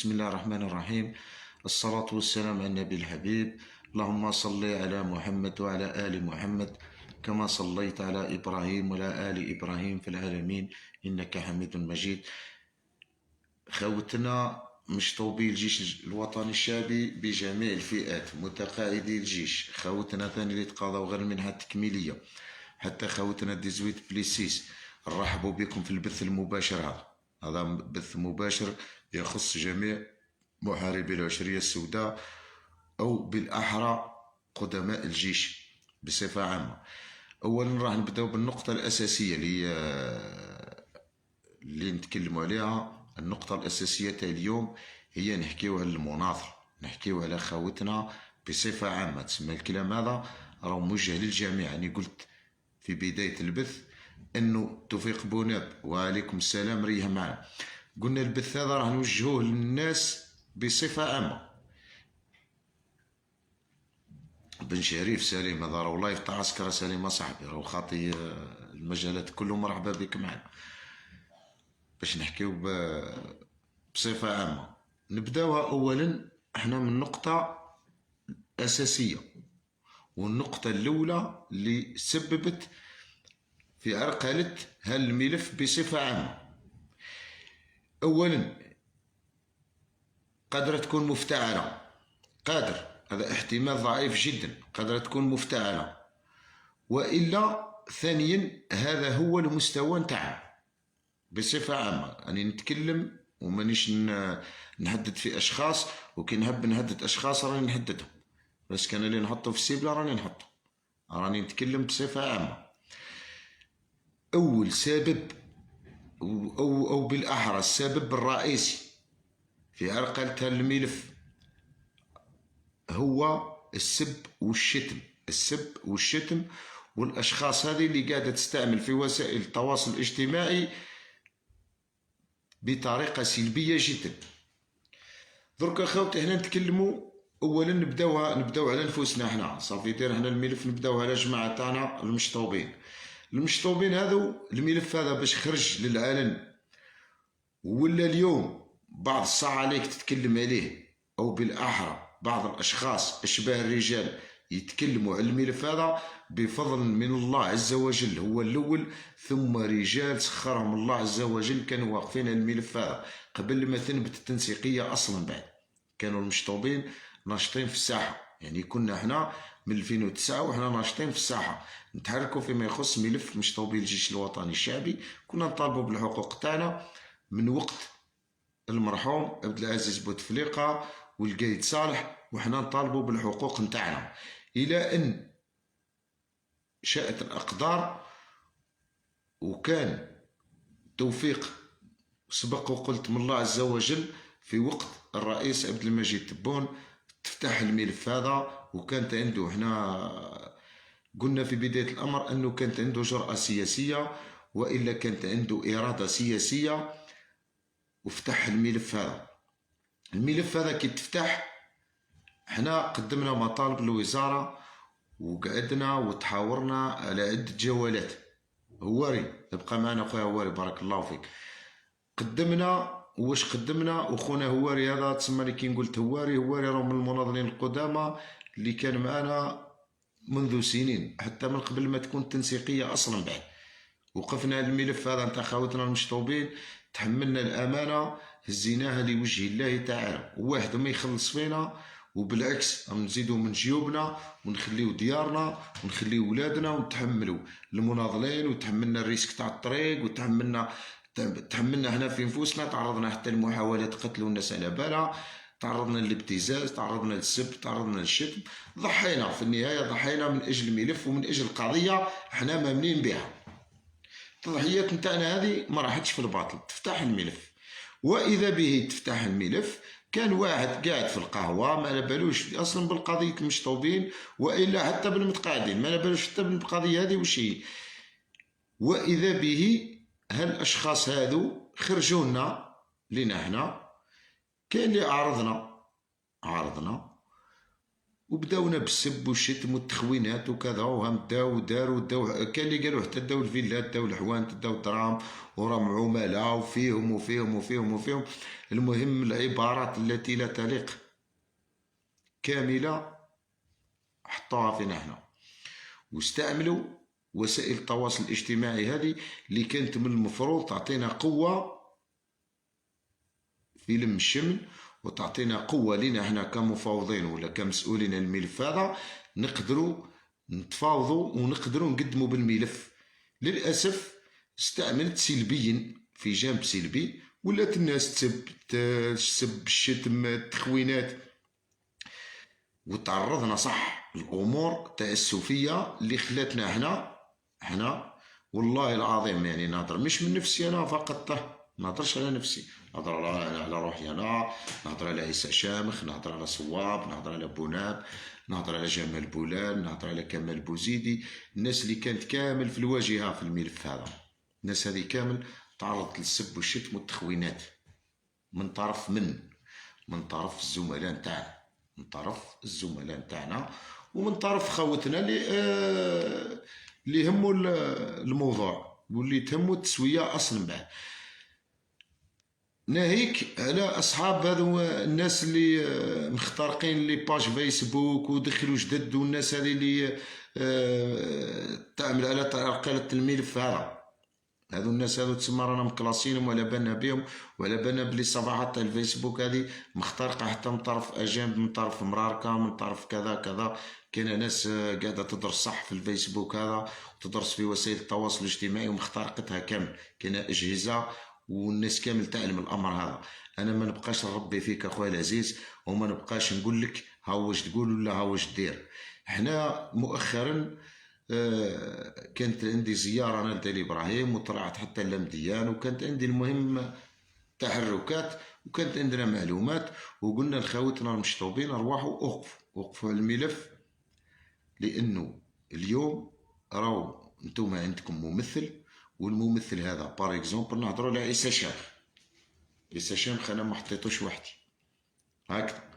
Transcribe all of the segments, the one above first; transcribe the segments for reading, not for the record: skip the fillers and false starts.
بسم الله الرحمن الرحيم. الصلاة والسلام على النبي الحبيب. اللهم صل على محمد وعلى آل محمد كما صليت على إبراهيم وعلى آل إبراهيم في العالمين إنك حميد مجيد. خوتنا مشطوبي الجيش الوطني الشعبي بجميع الفئات، متقاعدي الجيش، خوتنا ثاني اللي تقاضوا غير المنحة التكميلية، حتى خوتنا ديزويت بليسيس، نرحبوا بكم في البث المباشر. هذا بث مباشر يخص جميع محاربي العشرية السوداء أو بالأحرى قدماء الجيش بصفة عامة. أولا راح نبداو بالنقطة الأساسية اللي نتكلموا عليها. النقطة الأساسية تاع اليوم هي نحكيو على المناظرة، نحكيو على خاوتنا بصفة عامة. تسمى الكلام هذا راه موجه للجميع. أنا قلت في بداية البث أنه توفيق بوناب وعليكم السلام ريها معنا، قلنا البث هذا راح نوجهوه للناس بصفة عامة. بن شريف سليم هذا راه لايف تاع عسكرة سليمة صاحبي، راه خاطي المجالات كلهم مرحبا بك معنا باش نحكيو بصفة عامة. نبداوها أولا احنا من نقطة أساسية، والنقطة الأولى اللي سببت في عرقلة هذا الملف بصفة عامة. أولا قادرة تكون مفتعلة، هذا احتمال ضعيف جدا، قادرة تكون مفتعلة، وإلا ثانيا هذا هو المستوى نتاعنا بصفة عامة. أنا نتكلم ومانيش نهدد في أشخاص، وكي نحب نهدد أشخاص راني نهددهم، بس كان اللي نحطه في السيبلة راني نحطه، راني نتكلم بصفة عامة. أول سبب أو بالأحرى السبب الرئيسي في عرقلة هذا الملف هو السب والشتم، والأشخاص هذه اللي قاعدة تستعمل في وسائل التواصل الاجتماعي بطريقة سلبية جدا. درك اخوتي هنا نتكلموا اولا نبداو على نفوسنا حنا، صافي دير هنا الملف نبداو على جماعة تاعنا المشطوبين هذو. الملف هذا باش خرج للعلن ولا اليوم بعض الساعة عليك تتكلم عليه، او بالاحرى بعض الاشخاص اشباه الرجال يتكلموا على الملف هذا بفضل من الله عز وجل هو الاول، ثم رجال سخرهم الله عز وجل كانوا واقفين على الملف هذا قبل ما تنبت التنسيقيه اصلا. بعد كانوا المشطوبين ناشطين في الساحه، يعني كنا احنا من 2009 وحنا ناشطين في الساحه نتحركوا فيما يخص ملف مشطوبي الجيش الوطني الشعبي. كنا نطالبوا بالحقوق تاعنا من وقت المرحوم عبد العزيز بوتفليقه والقايد صالح، وحنا نطالبوا بالحقوق نتاعنا الى ان شاءت الاقدار. وكان توفيق سبق وقلت من الله عز وجل في وقت الرئيس عبد المجيد تبون تفتح الملف هذا، وكانت عنده هنا قلنا في بداية الأمر أنه كانت عنده جرأة سياسية، وإلا كانت عنده إرادة سياسية وفتح الملف هذا. الملف هذا كي تفتح احنا قدمنا مطالب للوزارة وقعدنا وتحاورنا على عدة جولات. هواري ابقى معنا خويا هواري بارك الله فيك. قدمنا وخونا هواري هذا تسمى لي كي قلت هواري راه من المناضلين القدامى اللي كان معنا منذ سنين، حتى من قبل ما تكون التنسيقية أصلا. بعد وقفنا على الملف هذا نتاع خاوتنا المشطوبين، تحملنا الأمانة هزيناها لوجه الله تعالى، وواحد ما يخلص فينا، وبالعكس نزيدو من جيوبنا ونخليو ديارنا ونخليو ولادنا ونتحملوا المناضلين، وتحملنا الريسك تاع الطريق، وتحملنا هنا في نفوسنا، تعرضنا حتى لمحاولات قتل والناس على بالها، تعرضنا للابتزاز، تعرضنا للسب، تعرضنا للشتم، ضحينا في النهاية، ضحينا من أجل الملف ومن أجل قضية احنا مامنين بها. التضحيات نتاعنا هذه ما راحتش في الباطل. تفتح الملف، وإذا به تفتح الملف كان واحد قاعد في القهوة ما على بالوش أصلا بالقضية المشطوبين، وإلا حتى بالمتقاعدين ما على بالوش حتى بالقضية هذه وش هي. وإذا به هالأشخاص هذو خرجونا لنا هنا، كاين اللي عارضنا وبداونا بالسب والشتم والتخوينات وكذا، وهم داو كان اللي قالوا حتى داو الفيلات، داو الحوانت، داو الدراهم، وراهم عملاء وفيهم وفيهم وفيهم وفيهم. المهم العبارات التي لا تليق كاملة حطوها فينا احنا، واستعملوا وسائل التواصل الاجتماعي هذه اللي كانت من المفروض تعطينا قوة في لم الشمل، وتعطينا قوة لنا احنا كمفاوضين ولا كمسؤولين الملف هذا، نقدروا نتفاوضوا ونقدروا نقدموا بالملف. للأسف استعملت سلبيا في جانب سلبي، ولات الناس تسب الشتم التخوينات، وتعرضنا صح الأمور تأسفية اللي خلاتنا احنا والله العظيم يعني نهضر مش من نفسي أنا فقط، نهضرش على نفسي، نهضر على روحي أنا، نهضر على عيسى شامخ، نهضر على صواب، نهضر على بوناب، نهضر على جمال بولان، نهضر على كمال بوزيدي، الناس اللي كانت كامل في الواجهة في الملف هذا. الناس هذه كامل تعرضت للسب والشتم والتخوينات من طرف من طرف الزملاء نتاعنا، من طرف الزملاء نتاعنا، ومن طرف خوتنا اللي يهموا الموضوع واللي تهموا التسوية أصلا بعد. ناهيك على أصحاب هذو الناس اللي مخترقين لي باج فيسبوك ودخلوا جدد، والناس هذه اللي تعمل على تعرقلة الملف هذو الناس هذو تسمى رانا مكلاسينهم وعلى بالنا بهم، وعلى بالنا بلي صفحات تاع الفيسبوك هذه مخترقة حتى من طرف أجانب، من طرف مراركة، من طرف كذا كذا. كاينة ناس قاعدة تدرس صح في الفيسبوك هذا، وتدرس في وسائل التواصل الاجتماعي ومخترقتها كامل. كاينة أجهزة والناس كامل تعلم الأمر هذا. أنا ما نبقاش نربي فيك أخويا العزيز، وما نبقاش نقول لك ها واش تقول ولا ها واش دير. احنا مؤخرا كانت عندي زيارة أنا لدالي إبراهيم، وطلعت حتى لمديان، وكانت عندي المهم تحركات، وكانت عندنا معلومات، وقلنا لخاوتنا المشطوبين أرواحوا وقفوا على الملف، لأنه اليوم راهو انتم عندكم ممثل، والممثل هذا بار اكزومبل نهضروا على عيسى شامخ. عيسى شامخ أنا ما حطيتوش وحدي هكذا،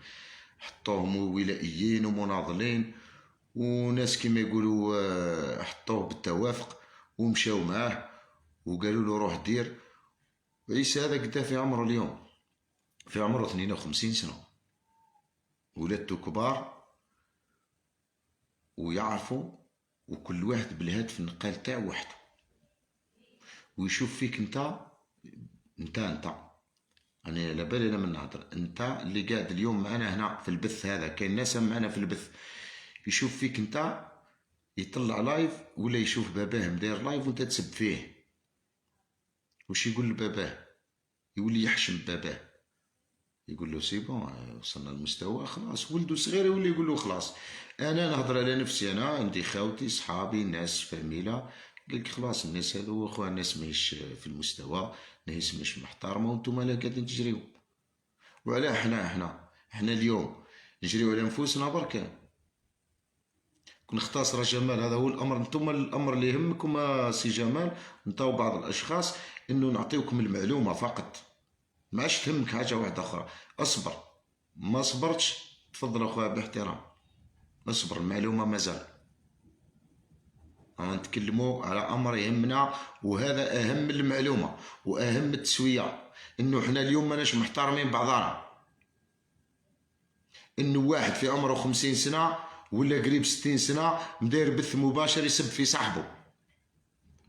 حطوه ولائيين ومناضلين وناس كما يقولوا حطوه بالتوافق ومشاو معاه وقالوا له روح دير. عيسى هذا قدا في عمره اليوم، في عمره 52 سنة، ولادته كبار ويعرفوا، وكل واحد بالهاتف النقال تاعو وحده، ويشوف فيك انت انا على بالي انا من نهضر، انت اللي قاعد اليوم معنا هنا في البث هذا، كاين ناس معنا في البث، يشوف فيك انت يطلع لايف ولا يشوف باباه مداير لايف وانت تسب فيه، وش يقول لباباه؟ يولي يحشم باباه، يقول له سي بون وصلنا للمستوى خلاص. ولده صغير يولي يقول له خلاص. انا نهضر على نفسي، انا عندي خاوتي صحابي ناس فاميلا، قالك خلاص الناس هذو اخويا الناس ماهيش في المستوى، ناس مش محترمه، وانتم لا قاعدين تجريو. وعلاه احنا اليوم نجريو على نفوسنا بركان. نختصر جمال، هذا هو الامر. انتم الامر اللي يهمكم سي جمال، نتاو بعض الاشخاص انه نعطيوكم المعلومه فقط، ما عادش تهمك حاجه واحده اخرى. اصبر، ما صبرتش تفضل اخويا باحترام، اصبر، المعلومه مازال. نتكلموا على امر يهمنا، وهذا اهم من المعلومه واهم التسويه، انه احنا اليوم ماناش محترمين بعضنا. انه واحد في عمره 50 سنه ولا قريب 60 سنه مداير بث مباشر يسب في صاحبه،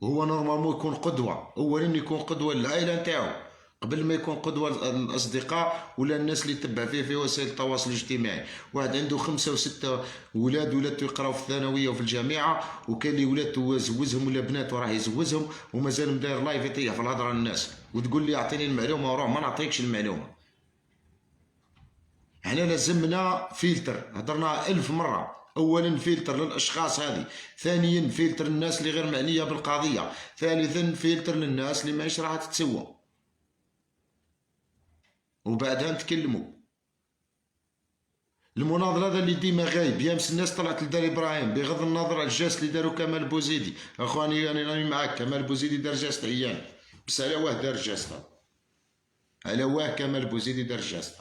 هو نورمالمون يكون قدوه، اولا يكون قدوه للعائله نتاعو قبل ما يكون قدوه للاصدقاء ولا الناس اللي تتبع فيه في وسائل التواصل الاجتماعي. واحد عنده 5 و6 ولادته يقراو في الثانويه وفي الجامعه، وكاين اللي ولادته زوجهم ولا بناته راه يزوجهم ومازال مداير لايف يطيح في الهضره للناس، وتقول لي اعطيني المعلومه وروح، ما نعطيكش المعلومه. احنا لازمنا فلتر، هضرنا 1000 مرة. أولا فلتر للأشخاص هذه، ثانيا فلتر للناس اللي غير معنية بالقضية، ثالثا فلتر للناس اللي ماهيش راح تتسوى، وبعدها نتكلموا. المناضل هذا اللي ديما غايب، يامس الناس طلعت لدار إبراهيم بغض النظر على الجاس اللي داروا كمال بوزيدي. أخواني أنا راني معاك، كمال بوزيدي دار جاس عيان، بس على واه دار جاس، على واه كمال بوزيدي دار جاس.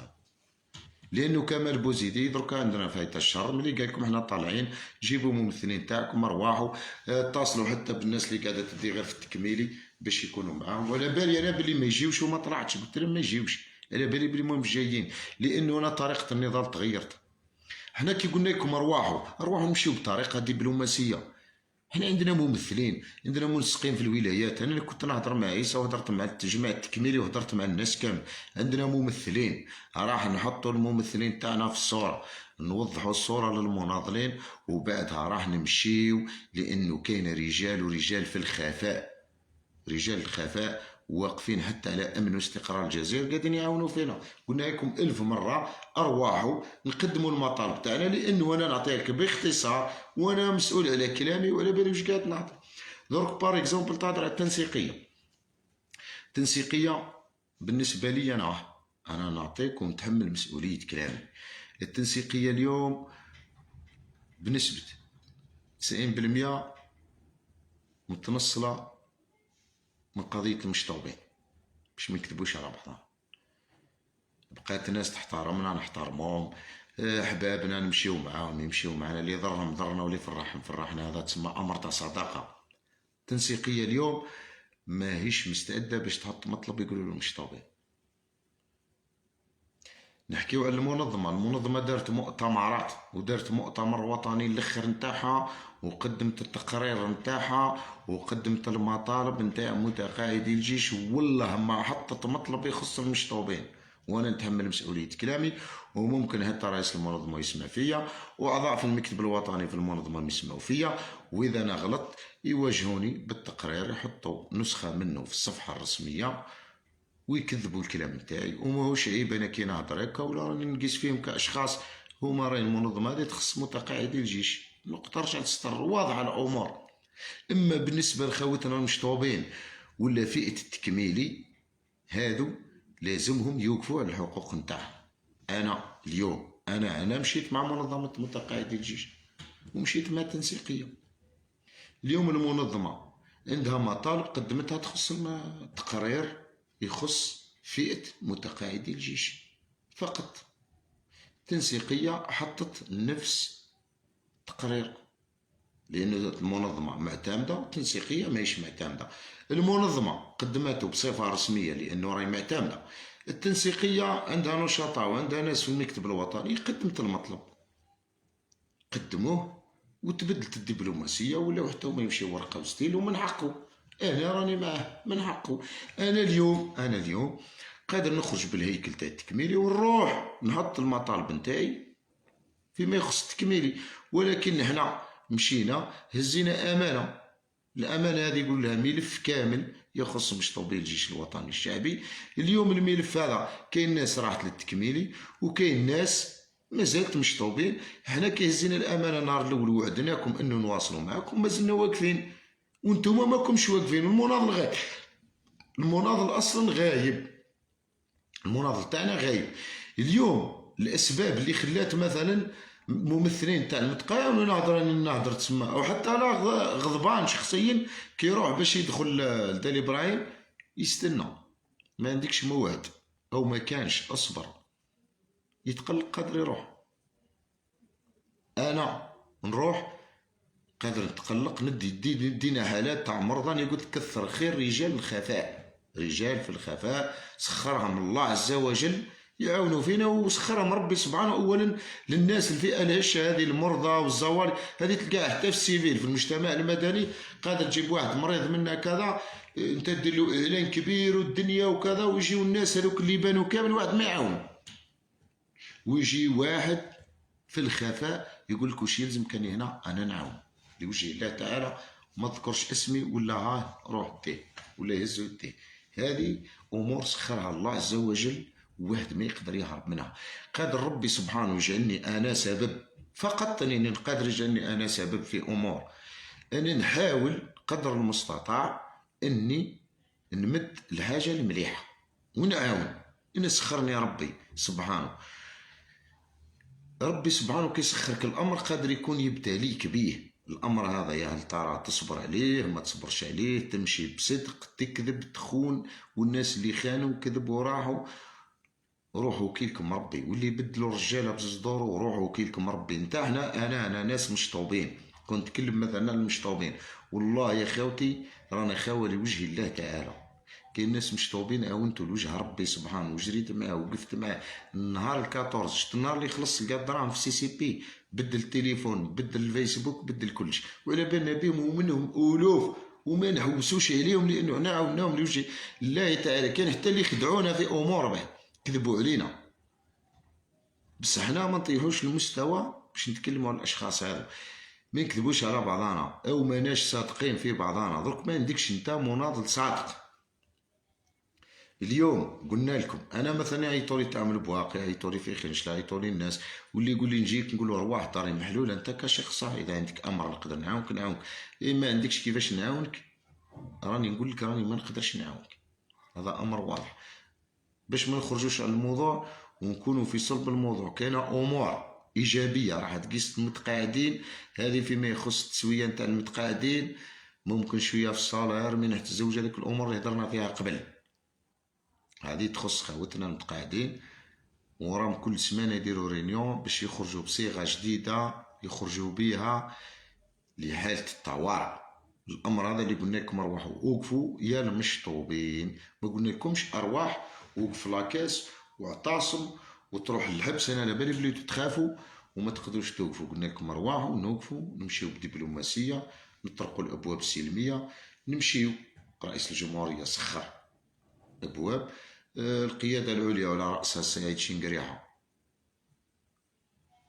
لانه كمال بوزيدي دركا عندنا في هيئه الشهر ملي قال لكم حنا طالعين جيبوا ممثلين تاعكم ارواحوا، اتصلوا حتى بالناس اللي قاعده تدي غير في التكميلي باش يكونوا معاهم. وعلى بالي انا بلي ما يجيوش وما طلعتش، قلت لهم ما يجيوش، على بالي بلي مهم جايين، لانه انا طريقه النضال تغيرت. حنا كي قلنا لكم ارواحوا نمشيو بطريقه دبلوماسيه. حنا عندنا ممثلين، عندنا منسقين في الولايات. انا كنت نهضر مع عيسى وهضرت مع التجمع التكميلي وهضرت مع الناس كامل. عندنا ممثلين، راح نحطوا الممثلين تاعنا في الصوره، نوضحوا الصوره للمناضلين، وبعدها راح نمشيو، لانه كاين رجال ورجال في الخفاء، رجال الخفاء واقفين حتى على امن واستقرار الجزائر، قاعدين يعاونوا فينا. قلنا لكم 1000 مره ارواحوا نقدموا المطالب تاعنا، لانه انا نعطيك باختصار وانا مسؤول على كلامي وعلى بالي واش قاعد نهضر. درك بار اكزومبل تهضر على التنسيقيه. التنسيقيه بالنسبه لي انا نعطيك ونتحمل مسؤوليه كلامي. التنسيقيه اليوم بنسبه 90% متنصله من قضية المشطوبين، باش ما نكذبوش على بعضنا. بقات الناس تحترمنا نحترمهم، احبابنا نمشيو معاهم يمشيو معنا، اللي ضرهم ضرنا واللي فرحهم فرحنا، هذا تسمى امر تاع صداقة. التنسيقية اليوم ماهيش مستعدة باش تحط مطلب يقولوا له مشطوبين. نحكيو على المنظمة دارت مؤتمرات، ودارت مؤتمر وطني الاخر نتاعها، وقدمت التقرير نتاعها، وقدمت المطالب نتاع متقاعدي الجيش، والله ما حطت مطلب يخص المشطوبين. وانا نتحمل مسؤولية كلامي، وممكن حتى رئيس المنظمة يسمع فيا، واعضاء في المكتب الوطني في المنظمة يسمعوا فيا، واذا انا غلطت يواجهوني بالتقرير، يحطوا نسخة منه في الصفحة الرسمية ويكذبوا الكلام نتاعي. وماهوش عيب انا كي نهضر هكا ولا راني نقيس فيهم كاشخاص. هما راهي المنظمه هذه تخص متقاعدي الجيش، نقطه رجع تستر واضحه الامور. اما بالنسبه لخوتنا المشطوبين ولا فئه التكميلي، هادو لازمهم يوقفوا على الحقوق نتاعهم. انا اليوم انا مشيت مع منظمه متقاعدي الجيش ومشيت مع التنسيقيه. اليوم المنظمه عندها مطالب قدمتها تخص التقرير يخص فئة متقاعدي الجيش فقط. التنسيقية حطت نفس تقرير، لأن المنظمة معتمدة والتنسيقية ماهيش معتمدة. المنظمة قدمته بصفة رسمية لأنه راهي معتمدة، التنسيقية عندها نشطاء وعندها ناس في المكتب الوطني. قدمت المطلب، قدموه وتبدلت الدبلوماسية، ولاو حتى هما يمشيو ورقة وستيل، ومن حقه. انا راني معاه من حقه. انا اليوم قادر نخرج بالهيكل تاع التكميلي ونروح نحط المطالب نتاعي فيما يخص التكميلي. ولكن حنا مشينا هزينا امانه، الامانه هذه يقول لها ملف كامل يخص مشطوبي الجيش الوطني الشعبي. اليوم الملف هذا كاين ناس راحت للتكميلي وكاين ناس مازالت مشطوبين. حنا كي هزينا الامانه النهار الاول وعدناكم انه نواصلوا معكم، مازلنا واقفين وانتم ماكمش واقفين. المناضل غايب، المناضل اصلا غايب، المناضل تاعنا غايب. اليوم الاسباب اللي خلات مثلا ممثلين تاع المتقاعد، نهضر تسمى، او حتى انا غضبان شخصيا كي يروح باش يدخل لدالي ابراهيم يستنى، ما عندكش موعد او ما كانش، اصبر، يتقلق قادر يروح. انا نروح قادر نتقلق، ندينا حالات تاع مرضى. يقول كثر خير رجال الخفاء، رجال في الخفاء سخرهم الله عز وجل يعاونوا فينا، وسخرهم ربي سبحانه اولا للناس الفئه الهشه هذه، المرضى والزواري هذه تلقاها حتى في السيفيل في المجتمع المدني. قادر تجيب واحد مريض منا كذا، انت دير له اعلان كبير والدنيا وكذا، ويجيو الناس هذوك اللي يبانوا كامل واحد ما يعاون، ويجي واحد في الخفاء يقول لك واش يلزم كان هنا انا نعاون لوجه الله تعالى، ما تذكرش اسمي ولا ها روح ديه ولا يهزو يديه. هذه امور سخرها الله عز وجل وواحد ما يقدر يهرب منها. قادر ربي سبحانه يجعلني انا سبب، فقط اني قادر يجعلني انا سبب في امور. انا نحاول قدر المستطاع اني نمد الحاجه المليحه ونعاون. ان سخرني ربي سبحانه، ربي سبحانه كيسخرك الامر قادر يكون يبتليك بيه. الامر هذا يا هل ترى تصبر عليه ما تصبرش عليه، تمشي بصدق تكذب تخون، والناس اللي خانوا كذبوا وراحوا روحوا وكيلكم ربي، واللي يبدلوا الرجاله بزوج دور وروحوا وكيلكم ربي. نتا انا ناس مشطوبين، كنت نتكلم مثلا المشطوبين، والله يا خاوتي رانا خاوه لوجه الله تعالى. كاين ناس مشطوبين اونتو لوجه ربي سبحانه، وجريت معاه وقفت معاه النهار الكاطورز، شت النهار اللي خلص لقى الدراهم في CCP، بدل التليفون، بدل الفيسبوك، بدل كلش، وعلى بالنا بهم ومنهم الوف وما نحوسوش عليهم، لانه حنا عاوناهم لوجه الله تعالى. كان حتى اللي خدعونا في امور بعد كذبوا علينا، بس حنا ما نطيحوش المستوى باش نتكلموا على الاشخاص هذو، ما نكذبوش على بعضانا او ماناش صادقين في بعضانا. درك ما عندكش انت مناضل صادق. اليوم قلنا لكم، انا مثلا عيطولي تعامل بواقع، عيطولي في خنشله، عيطولي الناس، واللي يقول لي نجيك نقول له رواح داري محلوله، انت كشخص اذا عندك امر نقدر نعاونك نعاونك، ما عندكش كيفاش نعاونك راني نقول لك راني ما نقدرش نعاونك، هذا امر واضح. باش ما نخرجوش على الموضوع ونكونوا في صلب الموضوع، كاينه امور ايجابيه راح تقيس المتقاعدين، هذه فيما يخص التسويه نتاع المتقاعدين، ممكن شويه في الصالير من ناحيه الزوج، هذيك الامور اللي هضرنا فيها قبل، هذه تخص خوتنا المتقاعدين. وراهم كل سمانه يديروا رينيون باش يخرجوا بصيغه جديده يخرجوا بها لحاله الطوارئ. الامر هذا اللي قلنا لكم ارواحوا وقفوا يا المشطوبين، ما قلنا لكمش ارواح وقف لاكاس واعتصم وتروح للحبس، انا على بالي بلي تخافوا وما تقدروش توقفوا. قلنا لكم ارواحوا نوقفوا، نمشيو بدبلوماسيه، نطرقوا الابواب السلميه، نمشيو. رئيس الجمهوريه سخر ابواب، القياده العليا وعلى راسها سعيد شنقريحه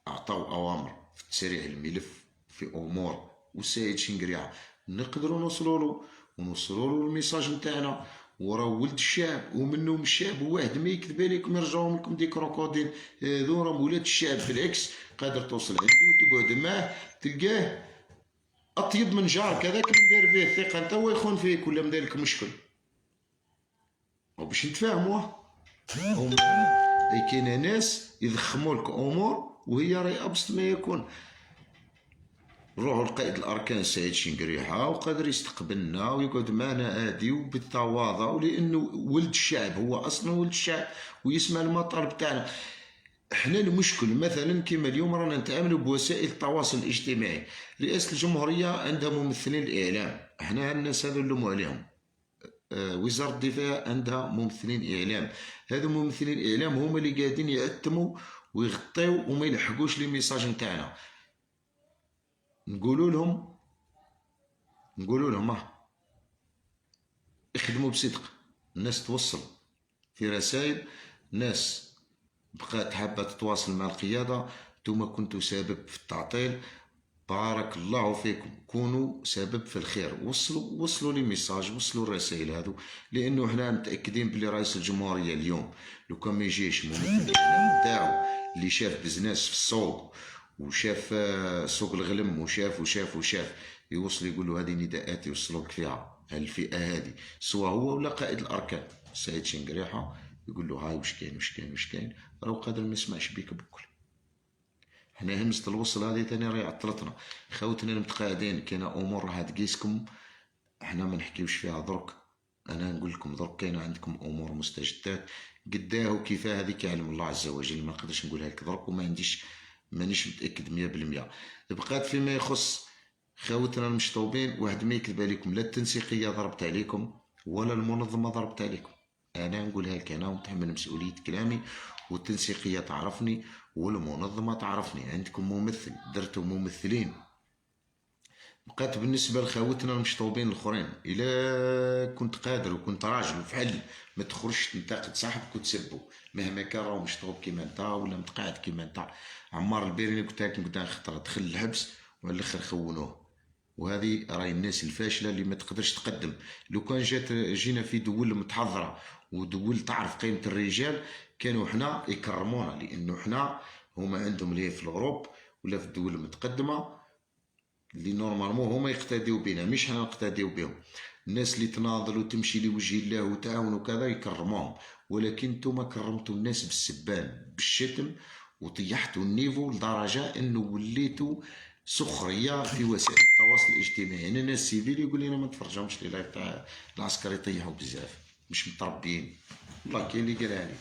اعطوا اوامر في تسريع الملف في امور، وسعيد شنقريحه نقدروا نوصلوا له ونوصلوا له الميساج نتاعنا، وراه ولد الشعب ومنهم الشعب، وواحد ما يكذب عليكم يرجعوا لكم دي كروكوديل، هذو راهم ولاد الشعب، بالعكس قادر توصل عنده وتقعد معاه تلقاه اطيب من جارك، هذاك اللي داير فيه الثقه انت هو يخون فيك ولا مدير لك مشكل، وباش نتفاهموا. كاين ناس يضخموا لك امور وهي راهي ابسط ما يكون. نروحوا لقائد الاركان سعيد شنقريحه وقادر يستقبلنا ويقعد معنا عادي وبالتواضع، ولانه ولد الشعب، هو اصلا ولد الشعب ويسمع المطالب تاعنا. احنا المشكل مثلا كما اليوم رانا نتعاملوا بوسائل التواصل الاجتماعي، رئاسه الجمهوريه عندها ممثلين الاعلام، احنا الناس هذو نلوموا عليهم. وزاره الدفاع عندها ممثلين اعلام، هذو ممثلين الاعلام هما اللي قاعدين يعتموا ويغطيو وما يلحقوش لي ميساج نتاعنا. نقولوا لهم يخدموا بصدق، الناس توصل في رسائل، ناس بقات حابه تتواصل مع القياده، نتوما كنتوا سبب في التعطيل، بارك الله فيكم، كونوا سبب في الخير، وصلوا لي ميساج، وصلوا الرسائل هذو، لانه حنا متاكدين بلي رئيس الجمهوريه اليوم لو كان ما يجيش ممثل الاعلام نتاعو اللي شاف بزنس في السوق وشاف سوق الغلم وشاف يوصل يقول له هذه نداءات يوصلوك فيها الفئه هذه، سواء هو ولا قائد الاركان سعيد شنقريحه، يقول له هاي واش كاين راهو قادر ما يسمعش بيك بكل. حنا همزة الوصل هذه ثاني راهي عطلتنا. خوتنا المتقاعدين كاينه امور راح تقيسكم، احنا ما نحكيوش فيها درك، انا نقول لكم درك كاينه عندكم امور مستجدات قداه وكيفاه، هذيك يعلم الله عز وجل، ما نقدرش نقولها لك درك وما مانيش متاكد 100%. بقات فيما يخص خوتنا المشطوبين، واحد ما يكذب عليكم، لا التنسيقيه ضربت عليكم ولا المنظمه ضربت عليكم، انا نقولها لك انا ومتحمل مسؤوليه كلامي، والتنسيقيه تعرفني والمنظمه تعرفني، عندكم ممثل درتوا ممثلين. بقات بالنسبه لخوتنا المشطوبين الاخرين، الا كنت قادر وكنت راجل وفعل ما تخرجش تنتقد صاحبك وتسبه مهما كان راهو مشطوب كيما انت ولا متقاعد كيما انت. عمار البيريني قلت لك قدام خطره دخل الحبس وعلى الاخر خونوه، وهذه راهي الناس الفاشله اللي ما تقدرش تقدم. لو كان جينا في دول متحضره ودول تعرف قيمه الرجال كانوا حنا يكرمونا، لانه حنا هما عندهم اللي في الاوروب ولا في الدول المتقدمه اللي نورمالمون هما يقتديو بينا، مش حنا نقتديو بهم. الناس اللي تناضل وتمشي لوجه الله وتعاون وكذا يكرموهم، ولكن نتوما كرمتوا الناس بالسبان بالشتم وطيحتوا النيفو لدرجه انه وليتوا سخريه في وسائل التواصل الاجتماعي. انا ناس سيفيل يقول لي انا ما نتفرجهمش لي لايف تاع العسكر يطيحوا بزاف مش متربيين، والله كاين اللي قالها لي.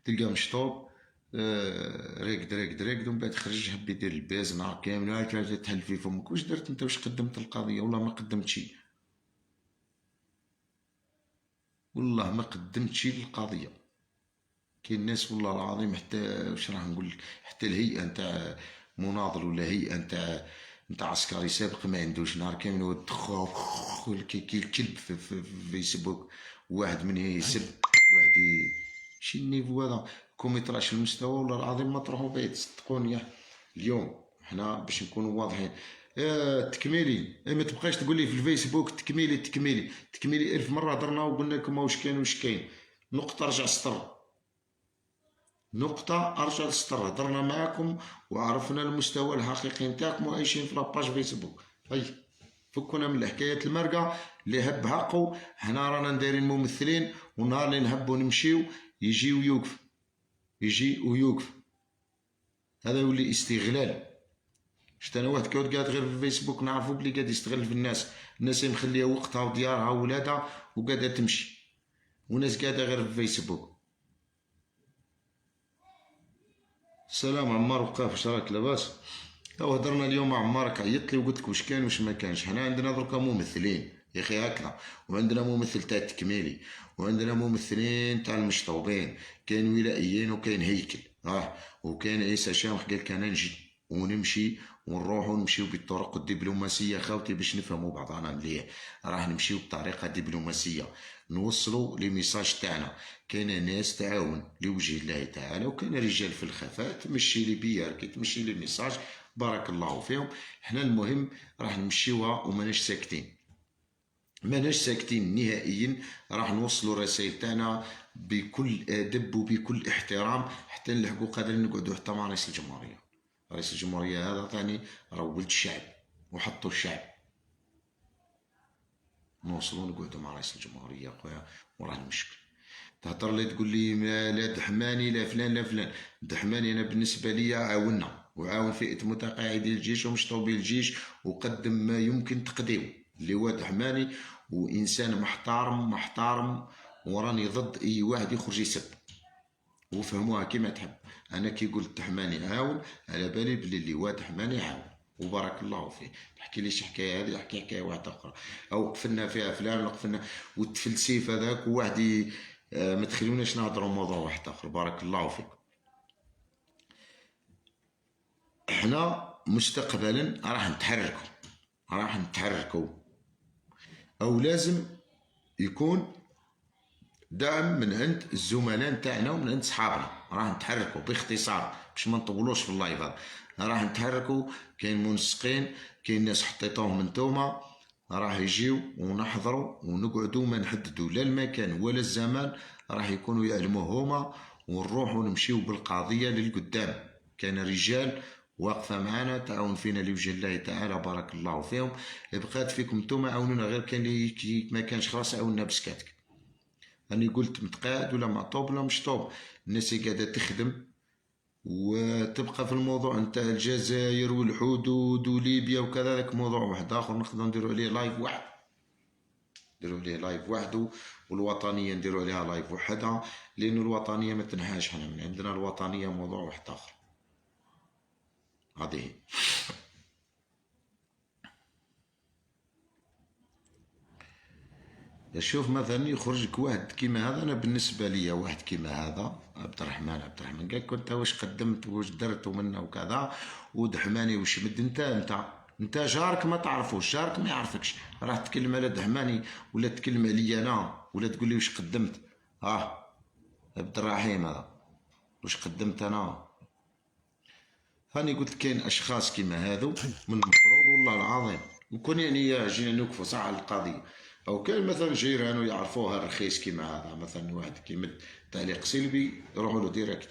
تلقاه مشطوب ريقد ومن بعد خرج حب يدير الباز نهار كامل تحل في فمك. واش درت انت؟ واش قدمت القضيه؟ والله ما قدمت شي، والله ما قدمت شي للقضيه. كاين ناس والله العظيم، حتى واش راح نقول لك، حتى الهيئه نتاع مناضل ولا هيئه نتاع عسكري سابق ما عندوش، نهار كامل هو الدخان كي الكلب في فيسبوك، واحد من يسب واحد شي النيفو هذا كوميتراش المستوى. والله العظيم ما تروحوا بعيد صدقوني. اليوم حنا باش نكونوا واضحين، التكميلي ما تبقاش تقول لي في الفيسبوك تكميلي 1000 مرة هضرنا وقلنا لكم واش كاين. نقطة رجع سطر، نقطة أرجع للسطر، هضرنا معاكم وعرفنا المستوى الحقيقي نتاعكم وعايشين في لاباج فيسبوك. هاي فكونا من الحكايات المارقة اللي هب حقه. حنا رانا دايرين ممثلين، ونهار اللي نهبو نمشيو يجي ويوقف، هذا يولي استغلال. شفت انا واحد كيقعد غير في الفيسبوك نعرفو بلي قاعد يستغل في الناس مخليه وقتها وديارها وولادها وقاعدة تمشي، وناس قاعدة غير في الفيسبوك. السلام عمار وقاف، واش راك لاباس؟ تو هضرنا اليوم مع عمارك، عيطت لي وقلت لك واش كان واش ما كانش. حنا عندنا دركا ممثلين يا اخي هكذا، وعندنا ممثل تاع التكميلي، وعندنا ممثلين تاع المشطوبين، كاين ولائيين وكاين هيكل وكاين عيسى شامخ قال لك انا نجي ونمشي ونروحو نمشيو بالطرق الدبلوماسيه خاوتي باش نفهموا بعضنا مليح. راح نمشيو بطريقه دبلوماسيه نوصلوا لي ميساج تاعنا. كاينه ناس تعاون لوجه الله تعالى، وكاين رجال في الخفاء تمشي لي بيار كي تمشي لي ميساج بارك الله فيهم. حنا المهم راح نمشيوها وماناش ساكتين نهائيا. راح نوصلوا الرسائل تاعنا بكل ادب وبكل احترام حتى نلحقوا قادرين نقعدوا حتى مع رئيس الجمهوريه. رئيس الجمهوريه هذا ثاني راه ولد الشعب وحطوا الشعب. نوصلوا نقعدوا مع رئيس الجمهوريه خويا وراه المشكل. تهضر لي تقول لي لا دحماني لا فلان. دحماني انا بالنسبه لي عاونا وعاون فئه متقاعدي الجيش ومشطوبي الجيش وقدم ما يمكن تقديمه اللي هو دحماني، وانسان محترم وراني ضد اي واحد يخرج يسب، وفهموها كيما تحب. انا كي قلت دحماني عاون على بالي بلي اللي هو دحماني عاون وبارك الله فيه. تحكي ليش حكايه هذه، احكي حكايه واحده اخرى، او قفلنا فيها فلان قفلنا والتفلسيف هذاك وواحد ما تخلوناش نهضروا موضوع واحد اخر. بارك الله فيك. احنا مستقبلا راح نتحركوا او لازم يكون دعم من عند الزملاء نتاعنا ومن عند صحابنا. راح نتحركوا باختصار باش ما نطولوش في اللايف هذا. راح نتحركوا، كاين منسقين، كاين ناس حطيتوهم نتوما، راح يجيو ونحضروا ونقعدوا ما نحددوا لا المكان ولا الزمان، راح يكونوا يعلموا هما، ونروحوا نمشيو بالقضيه للقدام. كان رجال واقفه معنا تعاون فينا لوجه الله تعالى بارك الله فيهم. بقات فيكم نتوما عاونونا، غير كان اللي ما كانش خلاص عاوننا بسكاتك. أنا قلت متقاعد ولا معطوب ولا مش طوب، الناس اللي قاعدة تخدم وتبقى في الموضوع نتاع الجزائر والحدود وليبيا وكذا، ذاك موضوع واحد آخر نقدروا نديروا عليه لايف واحد، والوطنية نديروا عليها لايف وحدها، لأن الوطنية ما تنهاش. حنا من عندنا الوطنية موضوع واحد آخر. هذه شوف مثلا يخرجك واحد كيما هذا. انا بالنسبه لي واحد كيما هذا عبد الرحمن قال كنت واش قدمت واش درت ومنه وكذا ودحماني واش مد. انت جارك ما تعرفوش، جارك ما يعرفكش، راح تتكلم على دحماني ولا تتكلم عليا انا ولا تقول لي واش قدمت. عبد الرحيم هذا واش قدمت انا؟ هاني قلت كاين اشخاص كيما هذو من المفروض والله العظيم وكون يعني جينا نوقفوا صح على القضيه. او كان مثلا جيرانو يعرفوها رخيص كيما هذا، مثلا واحد كيمد تعليق سلبي يروحوا له ديريكت،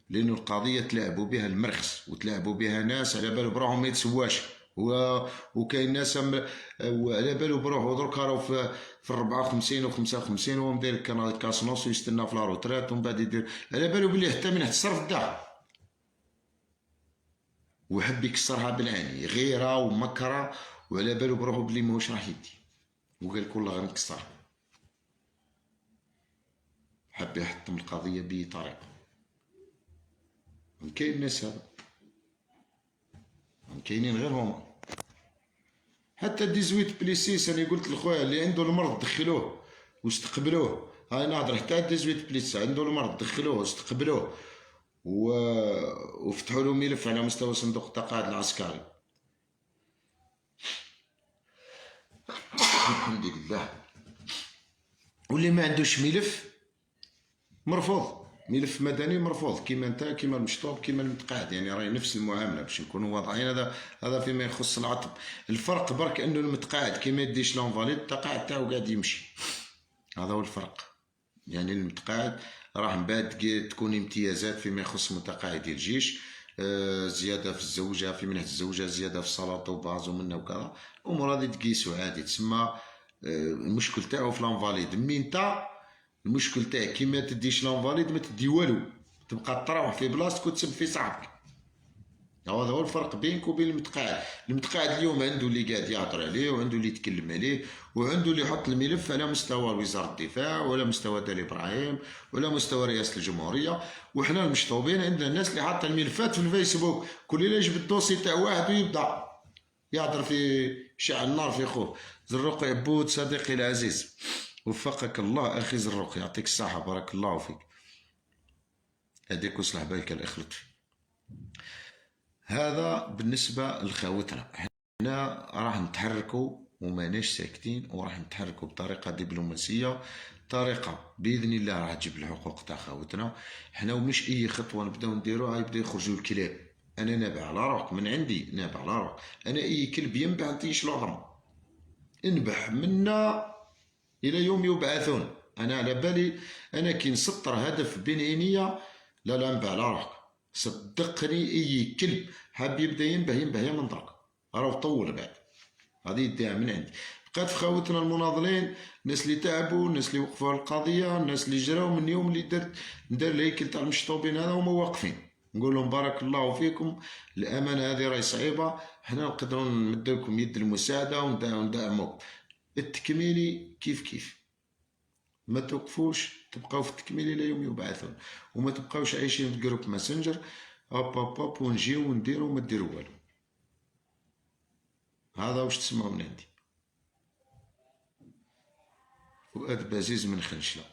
لانه القضيه تلعبوا بها المرخص وتلعبوا بها ناس على بالو بروحهم ما يتسواش، وكاين ناس على بالو بروحو دركا راهو في 54 و 55 وهو مدير كاس نص ويستنى في لاروترات ومن بعد يدير على بالو بلي حتى من تصرف الدار ويحب يكسرها بالعاني غيره ومكره، وعلى بالو بروحو بلي ماهوش راح يدي، وقال لك والله غنكسر. حب يحطم القضية بأي طريقة. كاين ناس هذا، كاينين غير هما. حتى 18 بليسيس انا قلت لخويا اللي عنده المرض دخلوه واستقبلوه. هاي ناظر حتى 18 بليس عنده المرض دخلوه واستقبلوه وفتحوا له ملف على مستوى صندوق التقاعد العسكري. الحمد لله. واللي ما عندوش ملف مرفوض، ملف مدني مرفوض، كيما انت كيما المشطوب كيما المتقاعد، يعني راهي نفس المعامله باش نكونوا واضحين. هذا فيما يخص العطب. الفرق برك انه المتقاعد كيما يديش لونفاليد التقاعد تاعو قاعد يمشي، هذا هو الفرق. يعني المتقاعد راه من بعد تكون امتيازات فيما يخص متقاعدي الجيش، زياده في الزوجه، في منح الزوجه، زياده في الصلاه وباز ومنه وكذا. الامور هذه تقيسو عادي، تسمى المشكل تاعو في لانفاليد. مي انت المشكل تاعك كي ما تديش لانفاليد ما تدي والو، تبقى تروح في بلاصتك وتسب في صاحبك. هذا هو الفرق بينك وبين المتقاعد. المتقاعد اليوم عنده اللي قاعد يهضر عليه، وعنده اللي يتكلم عليه، وعنده اللي يحط الملف على مستوى وزارة الدفاع، وعلى مستوى دالي ابراهيم، وعلى مستوى رئاسة الجمهورية. وحنا المشطوبين عندنا الناس اللي حاطه الملفات في الفيسبوك، كل اللي يجبد الدوسي تاع واحد ويبدا يهضر في شعل النار في خوه. زروق عبود صديقي العزيز، وفقك الله اخي زروق، يعطيك الصحة، بارك الله فيك. هديك وصلح بالك الاخ لطفي. هذا بالنسبة لخاوتنا. احنا راح نتحركوا وماناش ساكتين، وراح نتحركوا بطريقة دبلوماسية، طريقة بإذن الله راح تجيب الحقوق تاع خاوتنا. احنا ومش أي خطوة نبداو نديروها يبدا يخرجوا الكلاب. أنا نابع على روحك من عندي، نابع على روحك. أنا أي كلب ينبع نطيش العظم، انبح منا إلى يوم يبعثون. أنا على بالي أنا كي نسطر هدف بين عينيا، لا نبع على روحك. صدقني أي كلب حاب يبدا ينبه يا من درك، راهو طول بعد. هذه يديها من عندي. بقات في خاوتنا المناضلين، الناس اللي تعبوا، الناس اللي وقفوا على القضيه، الناس اللي جراو من يوم اللي ندار الهيكل تاع المشطوبين هذا وما واقفين. نقول لهم بارك الله فيكم، الامانه هذه راهي صعيبه، حنا نقدروا نمد لكم يد المساعده وندعموك. التكميلي كيف كيف، ما توقفوش، تبقاو في التكميل الى يوم يبعثون، وما تبقاوش عايشين في جروب ماسنجر هوب ونجيو ونديرو وما ديرو والو. هذا واش تسمعوا من عندي. فؤاد بازيز من خنشله،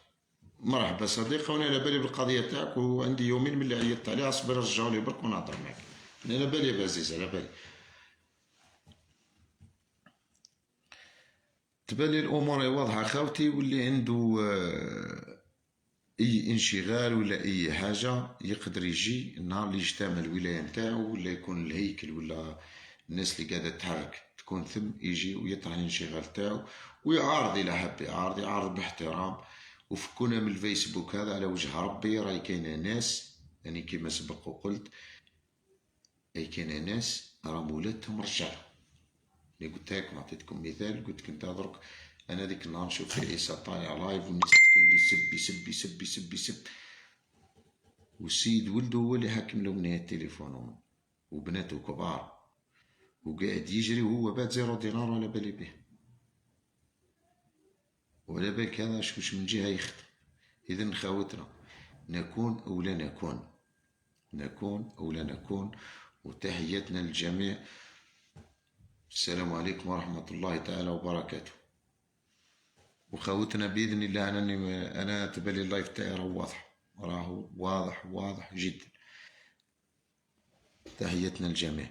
مرحبا صديقي، وانا على بالي بالقضيه تاعك، وعندي يومين من اللي عيطت عليه، اصبر رجعوا لي برك ونهضر معاك. انا على بالي بازيز، على بالي. تبان لي الامور واضحه خاوتي، واللي عنده اي انشغال ولا اي حاجه يقدر يجي النهار اللي يجتمع الولايه نتاعو، ولا يكون الهيكل ولا الناس اللي قاعده تحرك تكون ثم، يجي ويطرح الانشغال تاعو ويعارض. الى حب يعارض باحترام. وفكونا من الفيسبوك هذا على وجه ربي. راهي كاينه ناس، يعني كيما سبق وقلت، اي كاينه ناس راه مولاتهم رجاله. اللي قلتها لكم، عطيتكم مثال، قلت لك انت درك انا ذيك النهار نشوف في عيسى طالع لايف، والناس كاين اللي يسب يسب يسب يسب يسب، والسيد ولده هو اللي حاكم له من التليفون، وبناته كبار، وقاعد يجري وهو بعد 0 دينار ولا بالي به، وعلى بالك هذا شكوش من جهه يخدم. اذا خاوتنا، نكون او لا نكون، نكون او لا نكون. وتحياتنا للجميع. السلام عليكم ورحمه الله تعالى وبركاته. وخاوتنا باذن الله، انا تبالي اللايف تاعي راه واضح، راه واضح جدا. تحياتنا للجميع.